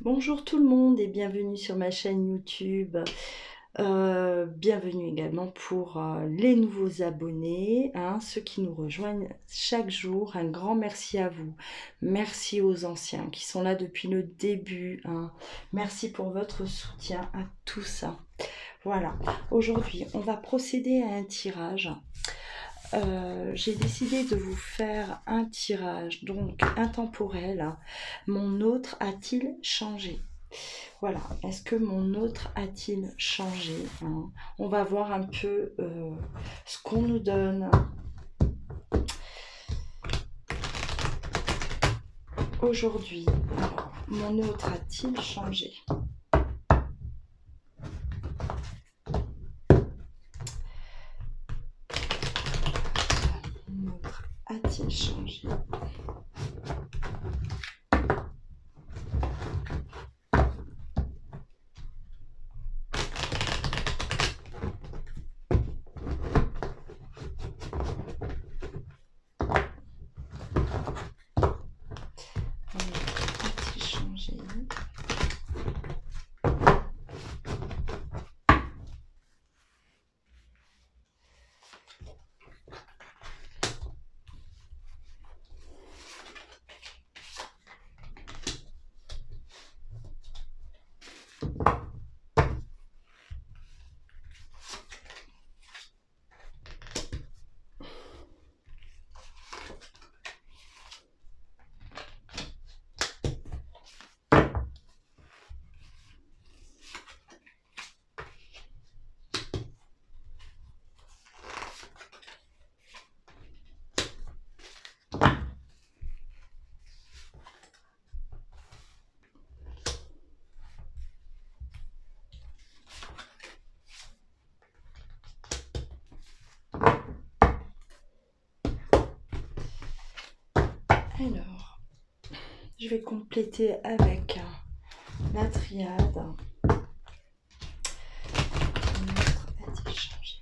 Bonjour tout le monde et bienvenue sur ma chaîne YouTube. Bienvenue également pour les nouveaux abonnés, hein, ceux qui nous rejoignent chaque jour. Un grand merci à vous. Merci aux anciens qui sont là depuis le début, hein. Merci pour votre soutien à tout ça. Voilà, aujourd'hui on va procéder à un tirage. J'ai décidé de vous faire un tirage donc intemporel. Mon autre a-t-il changé? Voilà, est-ce que mon autre a-t-il changé, hein? On va voir un peu ce qu'on nous donne aujourd'hui. Alors, mon autre a-t-il changé? Mon autre a-t-il changé? Mon autre a-t-il changé? Alors, je vais compléter avec la triade. Mon autre a-t-il changé?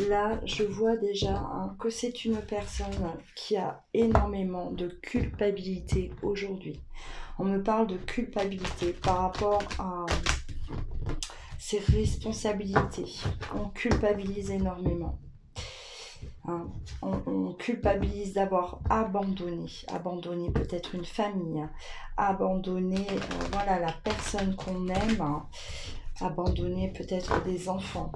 Là, je vois déjà que c'est une personne qui a énormément de culpabilité aujourd'hui. On me parle de culpabilité par rapport à ses responsabilités. On culpabilise énormément, hein. On culpabilise d'avoir abandonné peut-être une famille, abandonné voilà, la personne qu'on aime, hein, abandonné peut-être des enfants.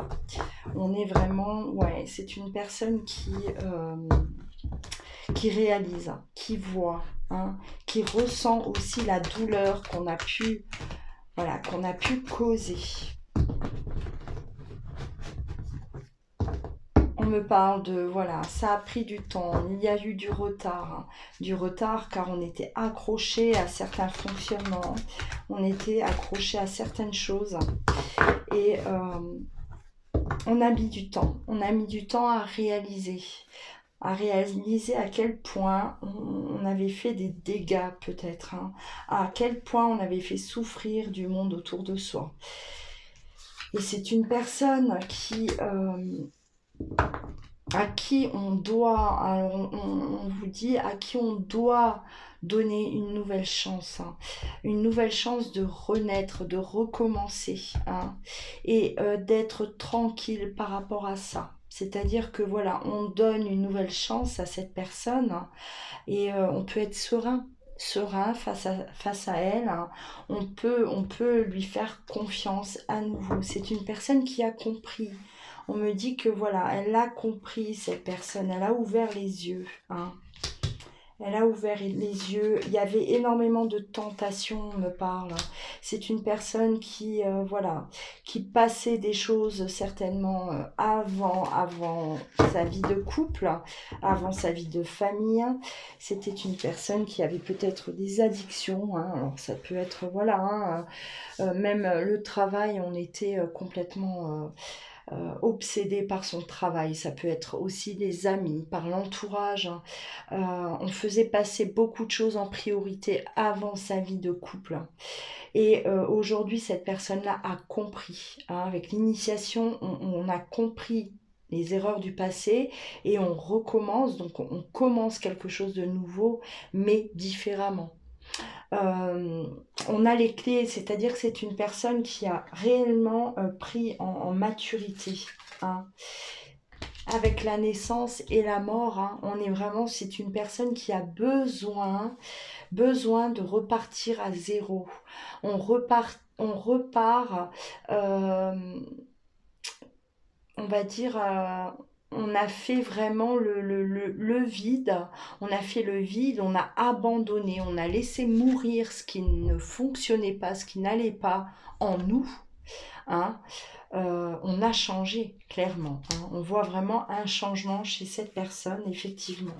On est vraiment, ouais, c'est une personne qui réalise, qui voit, hein, qui ressent aussi la douleur qu'on a pu, voilà, qu'on a pu causer. On me parle de, voilà, ça a pris du temps, il y a eu du retard car on était accroché à certains fonctionnements, on était accroché à certaines choses et on a mis du temps, on a mis du temps à réaliser à quel point on avait fait des dégâts peut-être, hein, à quel point on avait fait souffrir du monde autour de soi. Et c'est une personne à qui on doit, alors on vous dit, à qui on doit donner une nouvelle chance, hein, une nouvelle chance de renaître, de recommencer, hein, et d'être tranquille par rapport à ça. C'est-à-dire que voilà, on donne une nouvelle chance à cette personne, hein, et on peut être serein face à elle, hein. On peut lui faire confiance à nouveau. C'est une personne qui a compris. On me dit que voilà, elle a compris, cette personne, elle a ouvert les yeux, hein. Elle a ouvert les yeux. Il y avait énormément de tentations, on me parle. C'est une personne voilà, qui passait des choses certainement avant sa vie de couple, avant sa vie de famille. C'était une personne qui avait peut-être des addictions, hein. Alors ça peut être, voilà, hein, même le travail, on était complètement obsédé par son travail. Ça peut être aussi les amis, par l'entourage, hein. On faisait passer beaucoup de choses en priorité avant sa vie de couple. Et aujourd'hui, cette personne-là a compris, hein. Avec l'initiation, on a compris les erreurs du passé et on recommence, donc on commence quelque chose de nouveau, mais différemment. Euh, on a les clés, c'est-à-dire que c'est une personne qui a réellement pris en maturité. Hein. Avec la naissance et la mort, hein, on est vraiment, c'est une personne qui a besoin de repartir à zéro. On repart, on va dire, on a fait vraiment le vide, on a fait le vide, on a abandonné, on a laissé mourir ce qui ne fonctionnait pas, ce qui n'allait pas en nous. Hein. On a changé, clairement. Hein. On voit vraiment un changement chez cette personne, effectivement.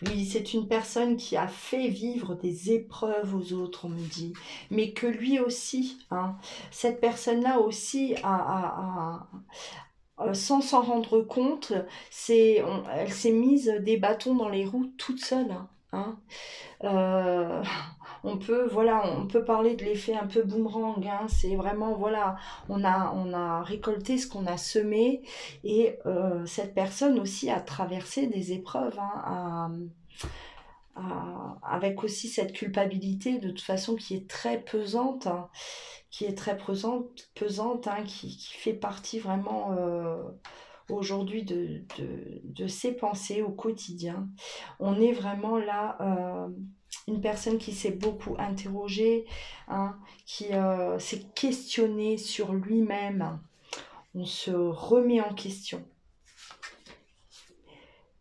Oui, c'est une personne qui a fait vivre des épreuves aux autres, on me dit, mais que lui aussi, hein, cette personne-là aussi sans s'en rendre compte, elle s'est mise des bâtons dans les roues toute seule. Hein. Euh, on peut parler de l'effet un peu boomerang. Hein. C'est vraiment, voilà, on a récolté ce qu'on a semé et cette personne aussi a traversé des épreuves. Hein, avec aussi cette culpabilité de toute façon qui est très pesante, hein, pesante hein, qui fait partie vraiment aujourd'hui de ses pensées au quotidien. On est vraiment là, une personne qui s'est beaucoup interrogée, hein, qui s'est questionnée sur lui-même. On se remet en question.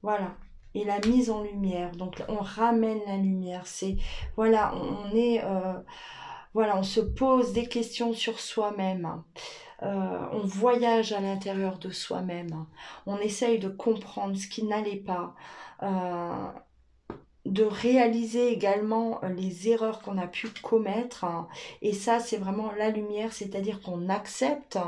Voilà. Et la mise en lumière. Donc on ramène la lumière. C'est voilà, on est voilà, on se pose des questions sur soi-même. On voyage à l'intérieur de soi-même. On essaye de comprendre ce qui n'allait pas. Euh, de réaliser également les erreurs qu'on a pu commettre. Hein. Et ça, c'est vraiment la lumière, c'est-à-dire qu'on accepte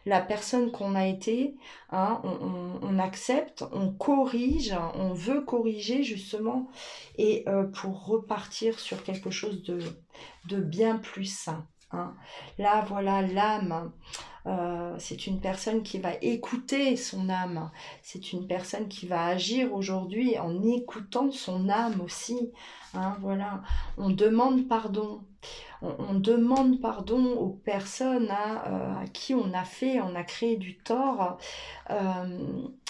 la personne qu'on a été, hein, on accepte, on corrige, on veut corriger justement, et pour repartir sur quelque chose de bien plus sain. Hein. Là, voilà, l'âme. C'est une personne qui va écouter son âme. C'est une personne qui va agir aujourd'hui en écoutant son âme aussi. Hein, voilà. On demande pardon. On demande pardon aux personnes hein, à qui on a créé du tort.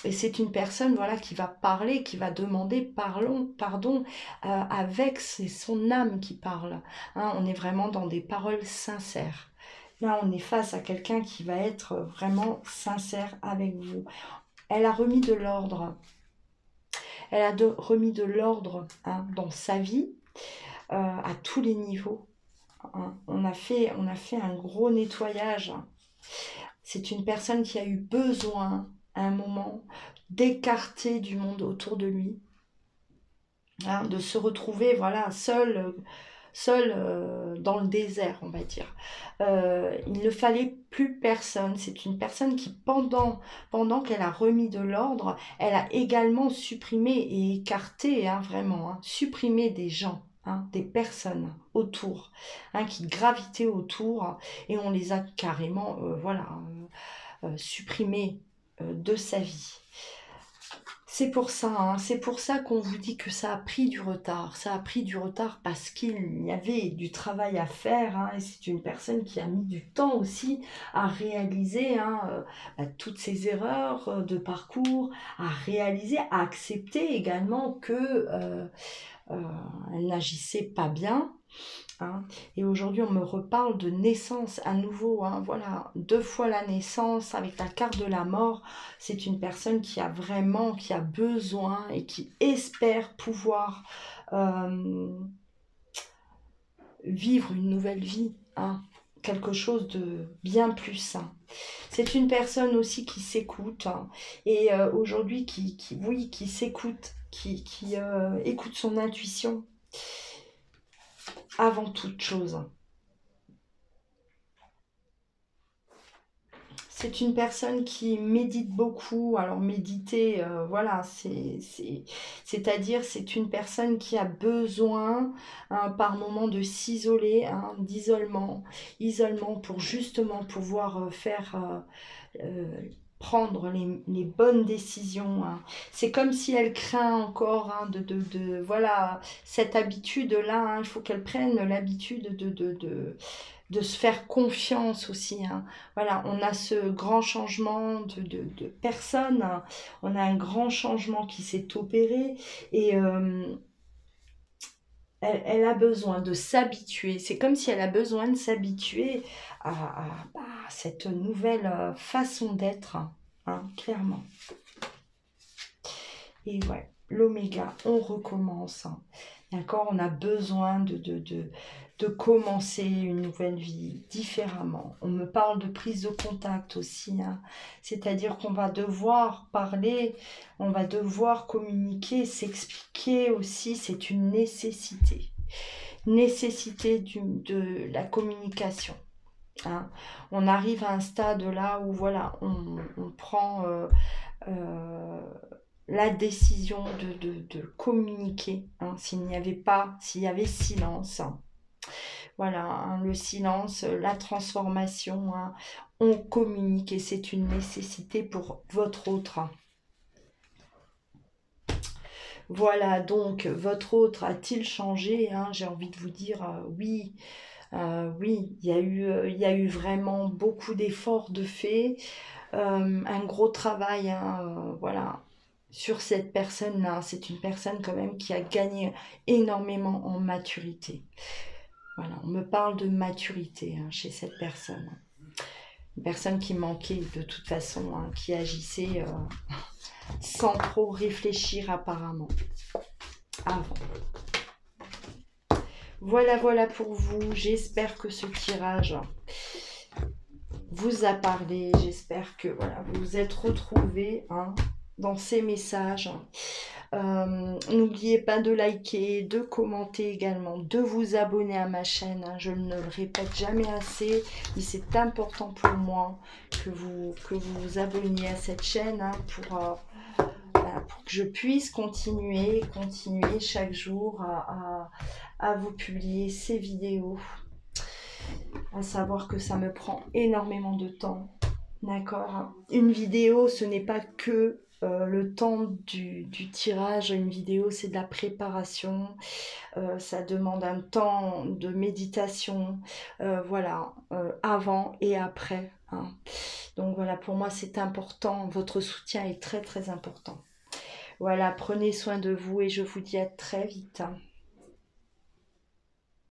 Et c'est une personne voilà, qui va parler, qui va demander pardon avec c'est son âme qui parle. Hein, on est vraiment dans des paroles sincères. Là, on est face à quelqu'un qui va être vraiment sincère avec vous. Elle a remis de l'ordre. Elle a remis de l'ordre hein, dans sa vie, à tous les niveaux. Hein. On a fait un gros nettoyage. C'est une personne qui a eu besoin, à un moment, d'écarter du monde autour de lui. Hein, de se retrouver voilà, seul dans le désert, on va dire. Il ne fallait plus personne. C'est une personne qui, pendant qu'elle a remis de l'ordre, elle a également supprimé et écarté, hein, vraiment, hein, supprimé des gens. Hein, des personnes autour, hein, qui gravitaient autour, et on les a carrément voilà, supprimées de sa vie. C'est pour ça qu'on vous dit que ça a pris du retard. Ça a pris du retard parce qu'il y avait du travail à faire. Hein, et c'est une personne qui a mis du temps aussi à réaliser hein, toutes ces erreurs de parcours, à réaliser, à accepter également que elle n'agissait pas bien. Hein. Et aujourd'hui, on me reparle de naissance à nouveau. Hein. Voilà, 2 fois la naissance avec la carte de la mort. C'est une personne qui a vraiment, qui a besoin et qui espère pouvoir vivre une nouvelle vie. Hein. Quelque chose de bien plus sain. C'est une personne aussi qui s'écoute hein, et aujourd'hui qui s'écoute, qui écoute son intuition avant toute chose. C'est une personne qui médite beaucoup. Alors méditer, voilà, c'est-à-dire c'est une personne qui a besoin hein, par moment de s'isoler, hein, isolement pour justement pouvoir faire prendre les bonnes décisions. Hein. C'est comme si elle craint encore hein, voilà, cette habitude-là. Hein, il faut qu'elle prenne l'habitude de se faire confiance aussi. Hein. Voilà, on a ce grand changement de personne. Hein. On a un grand changement qui s'est opéré et elle a besoin de s'habituer. C'est comme si elle a besoin de s'habituer à cette nouvelle façon d'être, hein, clairement. Et ouais, l'oméga, on recommence. Hein. D'accord, on a besoin de commencer une nouvelle vie différemment. On me parle de prise de contact aussi. Hein. C'est-à-dire qu'on va devoir parler, on va devoir communiquer, s'expliquer aussi. C'est une nécessité. Nécessité de la communication. Hein. On arrive à un stade là où voilà, on prend euh, la décision de communiquer. Hein, s'il y avait silence. Hein. Voilà, hein, le silence, la transformation, hein, on communique et c'est une nécessité pour votre autre. Hein. Voilà, donc votre autre a-t-il changé hein. J'ai envie de vous dire oui. Oui, il y a eu vraiment beaucoup d'efforts de fait, un gros travail, hein, voilà, sur cette personne-là. C'est une personne quand même qui a gagné énormément en maturité. Voilà, on me parle de maturité hein, chez cette personne. Une personne qui manquait de toute façon, hein, qui agissait sans trop réfléchir apparemment avant. Voilà pour vous. J'espère que ce tirage vous a parlé. J'espère que voilà, vous vous êtes retrouvés hein, dans ces messages. N'oubliez pas de liker, de commenter également, de vous abonner à ma chaîne. Hein, je ne le répète jamais assez, mais c'est important pour moi que vous vous abonniez à cette chaîne hein, pour que je puisse continuer chaque jour à vous publier ces vidéos. À savoir que ça me prend énormément de temps. D'accord. Une vidéo, ce n'est pas que le temps du tirage. Une vidéo, c'est de la préparation. Ça demande un temps de méditation. Voilà, avant et après. Hein. Donc voilà, pour moi, c'est important. Votre soutien est très, très important. Voilà, prenez soin de vous et je vous dis à très vite. Hein.